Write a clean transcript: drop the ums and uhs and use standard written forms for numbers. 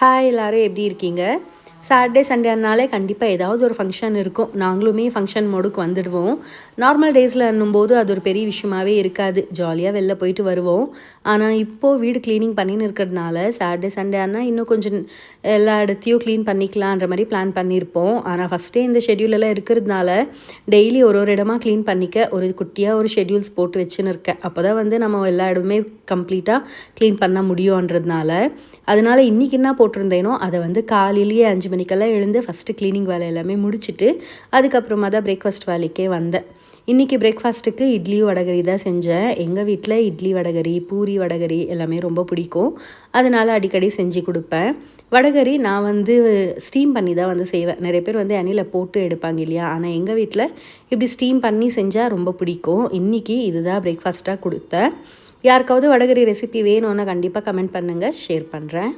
Hi எல்லாரும் எப்படி இருக்கீங்க? சாட்டர்டே, சண்டேனாலே கண்டிப்பாக ஏதாவது ஒரு ஃபங்க்ஷன் இருக்கும். நாங்களுமே ஃபங்க்ஷன் மோடுக்கு வந்துடுவோம். நார்மல் டேஸ்லன்னும்போது அது ஒரு பெரிய விஷயமாவே இருக்காது. ஜாலியாக வெளில போயிட்டு வருவோம். ஆனால் இப்போது வீடு க்ளீனிங் பண்ணின்னு இருக்கிறதுனால சாட்டர்டே, சண்டே ஆனால் இன்னும் கொஞ்சம் எல்லா இடத்தையும் க்ளீன் பண்ணிக்கலான்ற மாதிரி பிளான் பண்ணியிருப்போம். ஆனால் ஃபஸ்ட்டே இந்த ஷெட்யூலெல்லாம் இருக்கிறதுனால டெய்லி ஒரு ஒரு இடமா க்ளீன் பண்ணிக்க ஒரு குட்டியாக ஒரு ஷெட்யூல்ஸ் போட்டு வச்சுன்னு இருக்கேன். அப்போ தான் வந்து நம்ம எல்லா இடமே கம்ப்ளீட்டாக க்ளீன் பண்ண முடியுன்றதுனால. அதனால இன்றைக்கி என்ன போட்டிருந்தேனோ அதை வந்து காலையிலேயே 5 மணிக்கெல்லாம் எழுந்து ஃபஸ்ட்டு க்ளீனிங் வேலை எல்லாமே முடிச்சுட்டு அதுக்கப்புறமா தான் பிரேக்ஃபாஸ்ட் வேலைக்கே வந்தேன். இன்றைக்கி பிரேக்ஃபாஸ்ட்டுக்கு இட்லியும் வடகரி தான் செஞ்சேன். எங்கள் வீட்டில் இட்லி வடகரி, பூரி வடகரி எல்லாமே ரொம்ப பிடிக்கும். அதனால் அடிக்கடி செஞ்சு கொடுப்பேன். வடகரி நான் வந்து ஸ்டீம் பண்ணி தான் வந்து செய்வேன். நிறைய பேர் வந்து எண்ணெயில் போட்டு எடுப்பாங்க இல்லையா? ஆனால் எங்கள் வீட்டில் இப்படி ஸ்டீம் பண்ணி செஞ்சால் ரொம்ப பிடிக்கும். இன்றைக்கி இதுதான் பிரேக்ஃபாஸ்ட்டாக கொடுத்தேன். யாருக்காவது வடகரி ரெசிபி வேணும்னா கண்டிப்பாக கமெண்ட் பண்ணுங்கள், ஷேர் பண்ணுறேன்.